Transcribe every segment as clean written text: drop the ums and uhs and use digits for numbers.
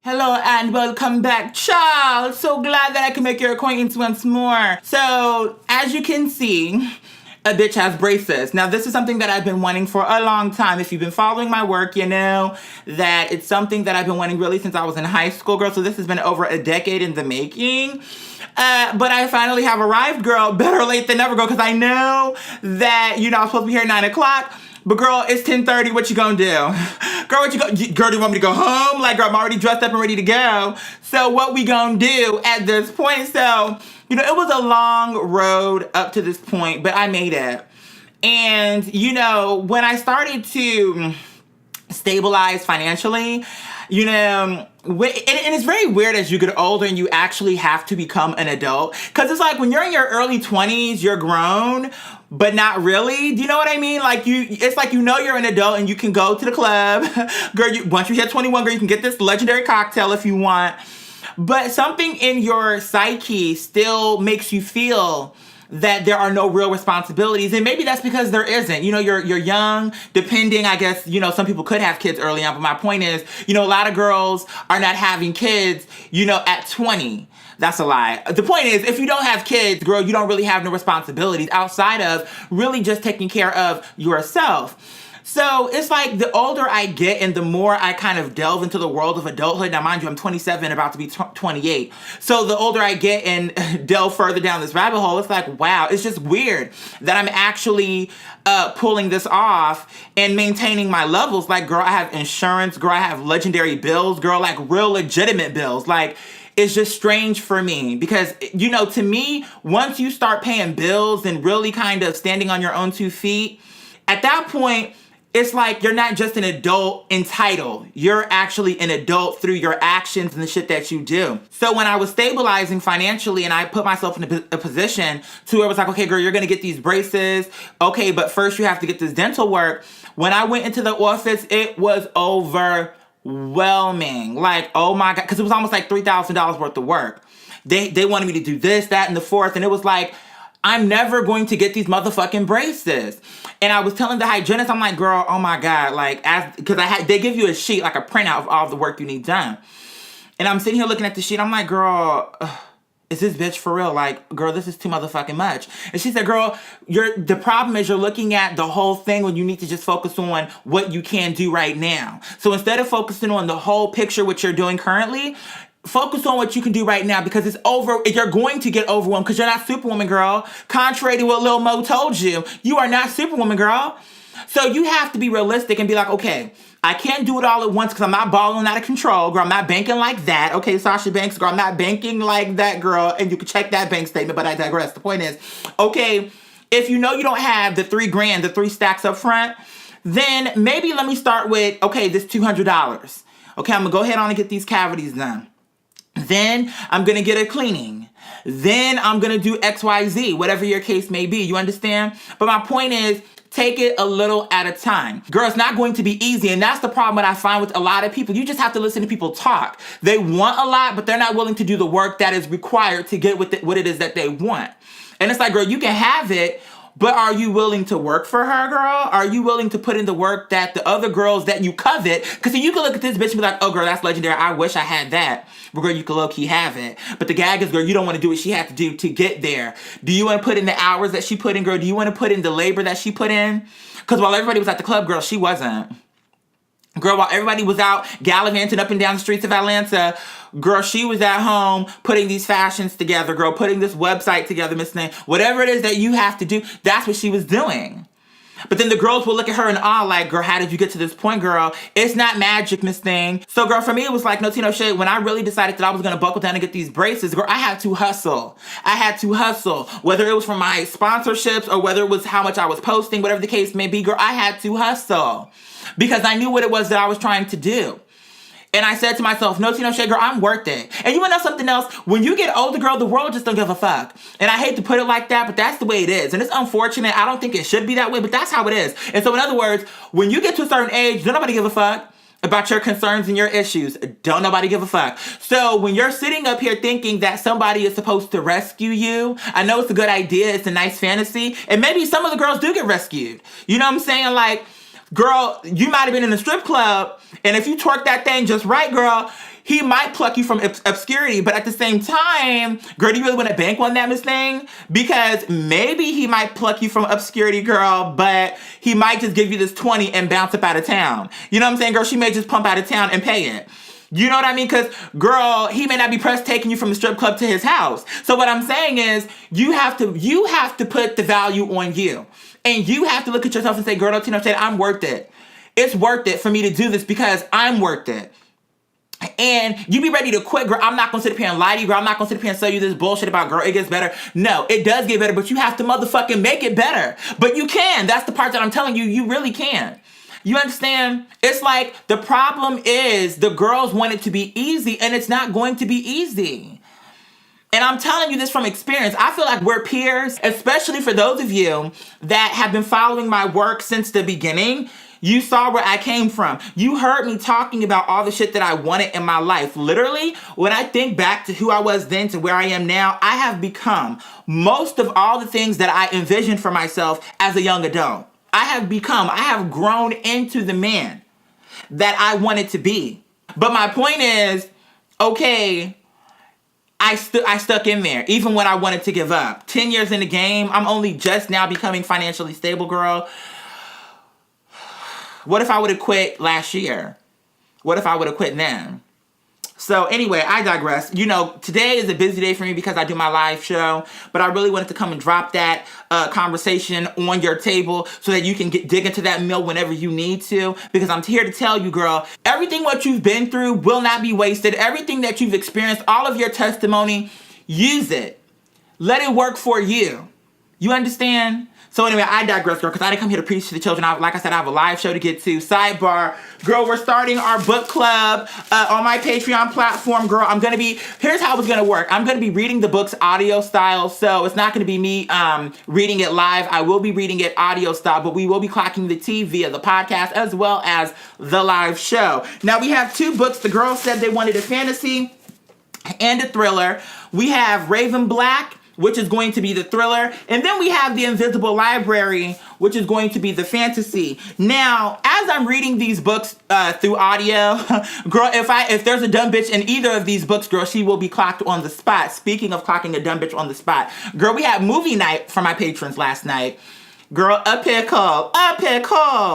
Hello and welcome back, Charles. So glad that I can make your acquaintance once more. So, as you can see, a bitch has braces. Now, this is something that I've been wanting for a long time. If you've been following my work, you know that it's something that I've been wanting really since I was in high school, girl. So this has been over a decade in the making. But I finally have arrived, girl. Better late than never, girl, because I know that, I was supposed to be here at 9 o'clock. But girl, it's 10:30. What you gonna do? Girl, Girl, do you want me to go home? Like, girl, I'm already dressed up and ready to go. So what we gonna do at this point? So, it was a long road up to this point, but I made it. And, when I started to stabilize financially, and it's very weird as you get older and you actually have to become an adult. Because it's like when you're in your early 20s, you're grown, but not really. Do you know what I mean? Like it's like you're an adult and you can go to the club. Girl, once you hit 21, girl, you can get this legendary cocktail if you want. But something in your psyche still makes you feel that there are no real responsibilities. And maybe that's because there isn't. You're young, depending, I guess, some people could have kids early on. But my point is, a lot of girls are not having kids, at 20. That's a lie. The point is, if you don't have kids, girl, you don't really have no responsibilities outside of really just taking care of yourself. So it's like the older I get and the more I kind of delve into the world of adulthood. Now, mind you, I'm 27, about to be 28. So the older I get and delve further down this rabbit hole, it's like, wow, it's just weird that I'm actually pulling this off and maintaining my levels. Like, girl, I have insurance. Girl, I have legendary bills. Girl, like real legitimate bills. Like, it's just strange for me because, to me, once you start paying bills and really kind of standing on your own 2 feet, at that point, it's like you're not just an adult entitled. You're actually an adult through your actions and the shit that you do. So when I was stabilizing financially and I put myself in a position to where it was like, okay, girl, you're going to get these braces. Okay, but first you have to get this dental work. When I went into the office, it was overwhelming. Like, oh my God, because it was almost like $3,000 worth of work. They wanted me to do this, that, and the fourth. And it was like, I'm never going to get these motherfucking braces. And I was telling the hygienist, I'm like, girl, oh my God, like, because they give you a sheet, like a printout of all the work you need done. And I'm sitting here looking at the sheet. I'm like, girl, is this bitch for real? Like, girl, this is too motherfucking much. And she said, girl, the problem is you're looking at the whole thing when you need to just focus on what you can do right now. So instead of focusing on the whole picture, what you're doing currently, focus on what you can do right now because you're going to get overwhelmed because you're not Superwoman, girl. Contrary to what Lil Mo told you, you are not Superwoman, girl. So you have to be realistic and be like, okay, I can't do it all at once because I'm not balling out of control, girl. I'm not banking like that. Okay, Sasha Banks, girl, I'm not banking like that, girl. And you can check that bank statement, but I digress. The point is, okay, if you don't have the $3,000, the 3 stacks up front, then maybe let me start with, okay, this $200. Okay, I'm going to go ahead on and get these cavities done. Then I'm going to get a cleaning. Then I'm going to do XYZ, whatever your case may be. You understand? But my point is, take it a little at a time. Girl, it's not going to be easy. And that's the problem that I find with a lot of people. You just have to listen to people talk. They want a lot, but they're not willing to do the work that is required to get what it is that they want. And it's like, girl, you can have it, but are you willing to work for her, girl? Are you willing to put in the work that the other girls that you covet? Because you can look at this bitch and be like, oh, girl, that's legendary. I wish I had that. But, girl, you can low-key have it. But the gag is, girl, you don't want to do what she had to do to get there. Do you want to put in the hours that she put in, girl? Do you want to put in the labor that she put in? Because while everybody was at the club, girl, she wasn't. Girl, while everybody was out gallivanting up and down the streets of Atlanta, girl, she was at home putting these fashions together, girl, putting this website together, Miss Name. Whatever it is that you have to do, that's what she was doing. But then the girls will look at her in awe like, girl, how did you get to this point, girl? It's not magic, Miss Thing. So, girl, for me, it was like, no tea, no shade. When I really decided that I was going to buckle down and get these braces, girl, I had to hustle. Whether it was from my sponsorships or whether it was how much I was posting, whatever the case may be, girl, I had to hustle. Because I knew what it was that I was trying to do. And I said to myself, no tea, no shade, girl, I'm worth it. And you want to know something else? When you get older, girl, the world just don't give a fuck. And I hate to put it like that, but that's the way it is. And it's unfortunate. I don't think it should be that way, but that's how it is. And so in other words, when you get to a certain age, don't nobody give a fuck about your concerns and your issues. Don't nobody give a fuck. So when you're sitting up here thinking that somebody is supposed to rescue you, I know it's a good idea. It's a nice fantasy. And maybe some of the girls do get rescued. You know what I'm saying? Like, girl, you might have been in a strip club, and if you twerk that thing just right, girl, he might pluck you from obscurity, but at the same time, girl, do you really want to bank on that, Miss Thing? Because maybe he might pluck you from obscurity, girl, but he might just give you this 20 and bounce up out of town. You know what I'm saying, girl? She may just pump out of town and pay it. You know what I mean? Because, girl, he may not be pressed taking you from the strip club to his house. So what I'm saying is, you have to put the value on you. And you have to look at yourself and say, girl, don't you know, I'm worth it. It's worth it for me to do this because I'm worth it. And you be ready to quit, girl. I'm not gonna sit up here and lie to you, girl. I'm not gonna sit up here and sell you this bullshit about, girl, it gets better. No, it does get better, but you have to motherfucking make it better. But you can. That's the part that I'm telling you. You really can. You understand? It's like the problem is the girls want it to be easy, and it's not going to be easy. And I'm telling you this from experience. I feel like we're peers, especially for those of you that have been following my work since the beginning. You saw where I came from. You heard me talking about all the shit that I wanted in my life. Literally, when I think back to who I was then to where I am now, I have become most of all the things that I envisioned for myself as a young adult. I have grown into the man that I wanted to be. But my point is, okay, I stuck in there, even when I wanted to give up. 10 years in the game, I'm only just now becoming financially stable, girl. What if I would have quit last year? What if I would have quit then? So anyway, I digress. You know, today is a busy day for me because I do my live show, but I really wanted to come and drop that conversation on your table so that you can dig into that mill whenever you need to, because I'm here to tell you, girl, everything what you've been through will not be wasted. Everything that you've experienced, all of your testimony, use it. Let it work for you. You understand? So anyway, I digress, girl, because I didn't come here to preach to the children. Like I said, I have a live show to get to. Sidebar, girl, we're starting our book club on my Patreon platform, girl. Here's how it's going to work. I'm going to be reading the books audio style, so it's not going to be me reading it live. I will be reading it audio style, but we will be clocking the tea via the podcast as well as the live show. Now, we have 2 books. The girls said they wanted a fantasy and a thriller. We have Raven Black, which is going to be the thriller. And then we have The Invisible Library, which is going to be the fantasy. Now, as I'm reading these books through audio, girl, if there's a dumb bitch in either of these books, girl, she will be clocked on the spot. Speaking of clocking a dumb bitch on the spot, girl, we had movie night for my patrons last night. Girl, a pickle.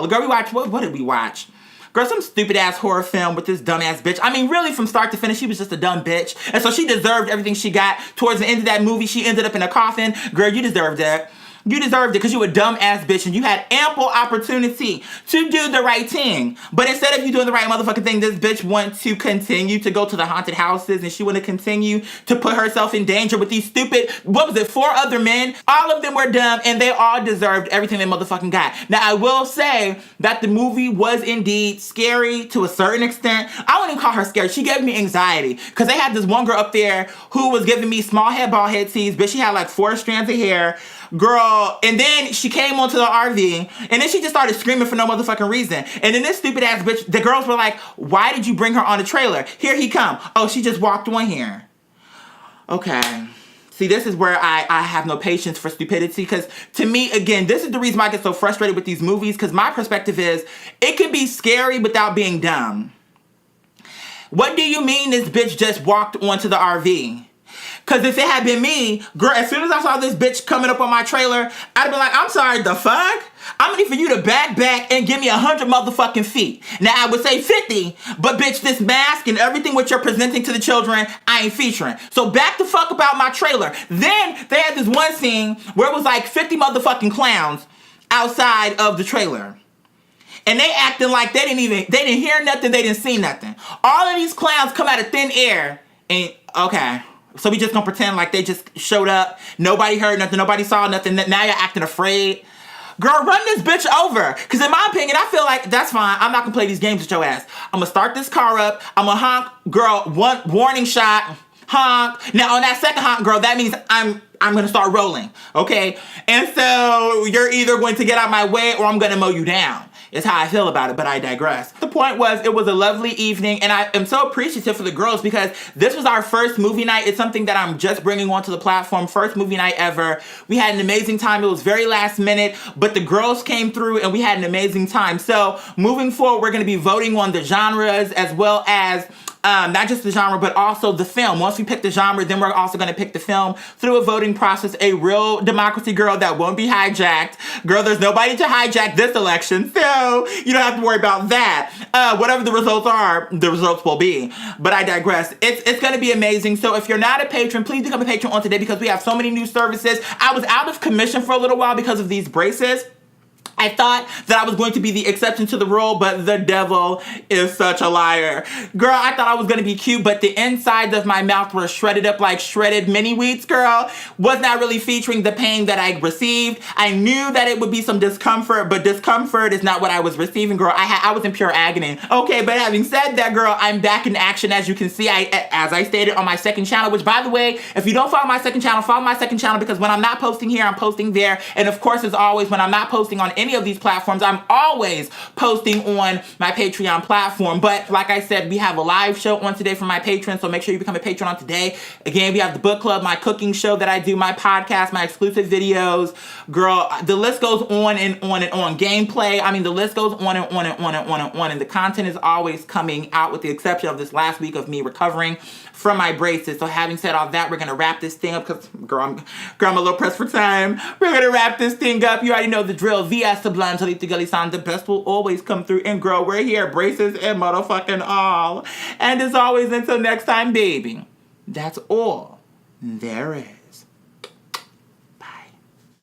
Girl, we watched, what did we watch? Girl, some stupid ass horror film with this dumb ass bitch. I mean, really, from start to finish, she was just a dumb bitch. And so she deserved everything she got. Towards the end of that movie, she ended up in a coffin. Girl, you deserved it. You deserved it because you a dumb ass bitch and you had ample opportunity to do the right thing. But instead of you doing the right motherfucking thing, this bitch wants to continue to go to the haunted houses and she want to continue to put herself in danger with these stupid, 4 other men. All of them were dumb and they all deserved everything they motherfucking got. Now, I will say that the movie was indeed scary to a certain extent. I wouldn't even call her scary. She gave me anxiety because they had this one girl up there who was giving me small head, bald head tease, but she had like 4 strands of hair. Girl, and then she came onto the RV, and then she just started screaming for no motherfucking reason. And then this stupid ass bitch, the girls were like, why did you bring her on the trailer? Here he come. Oh, she just walked on here. Okay. See, this is where I have no patience for stupidity, because to me, again, this is the reason why I get so frustrated with these movies, because my perspective is, it can be scary without being dumb. What do you mean this bitch just walked onto the RV? Because if it had been me, girl, as soon as I saw this bitch coming up on my trailer, I'd have been like, I'm sorry, the fuck? I'm ready for you to back and give me 100 motherfucking feet. Now, I would say 50, but bitch, this mask and everything what you're presenting to the children, I ain't featuring. So back the fuck about my trailer. Then they had this one scene where it was like 50 motherfucking clowns outside of the trailer. And they acting like they didn't hear nothing, they didn't see nothing. All of these clowns come out of thin air and, okay. So we just gonna pretend like they just showed up. Nobody heard nothing. Nobody saw nothing. Now you're acting afraid. Girl, run this bitch over. Because in my opinion, I feel like that's fine. I'm not gonna play these games with your ass. I'm gonna start this car up. I'm gonna honk. Girl, one warning shot. Honk. Now on that second honk, girl, that means I'm gonna start rolling. Okay? And so you're either going to get out my way or I'm gonna mow you down. Is how I feel about it, but I digress. The point was, it was a lovely evening, and I am so appreciative for the girls because this was our first movie night. It's something that I'm just bringing onto the platform. First movie night ever. We had an amazing time. It was very last minute, but the girls came through and we had an amazing time. So moving forward, we're gonna be voting on the genres as well as not just the genre, but also the film. Once we pick the genre, then we're also going to pick the film through a voting process, a real democracy, girl, that won't be hijacked. Girl, there's nobody to hijack this election, so you don't have to worry about that. Whatever the results are, the results will be. But I digress. It's going to be amazing. So if you're not a patron, please become a patron on today because we have so many new services. I was out of commission for a little while because of these braces. I thought that I was going to be the exception to the rule, but the devil is such a liar. Girl, I thought I was going to be cute, but the insides of my mouth were shredded up like shredded mini wheats, girl. Was not really featuring the pain that I received. I knew that it would be some discomfort, but discomfort is not what I was receiving, girl. I was in pure agony. Okay, but having said that, girl, I'm back in action. As you can see, as I stated on my second channel, which, by the way, if you don't follow my second channel, follow my second channel because when I'm not posting here, I'm posting there. And of course, as always, when I'm not posting on any of these platforms, I'm always posting on my Patreon platform. But like I said, we have a live show on today for my patrons, so make sure you become a patron on today. Again, we have the book club, my cooking show that I do, my podcast, my exclusive videos. Girl, the list goes on and on and on. Gameplay, I mean, the list goes on and on and on and on and on. And the content is always coming out with the exception of this last week of me recovering from my braces. So having said all that, we're going to wrap this thing up because, girl, I'm a little pressed for time. We're going to wrap this thing up. You already know the drill. V.S. Sublime, Talita Galisan, the best will always come through. And girl, we're here, braces and motherfucking all. And as always, until next time, baby, that's all there is.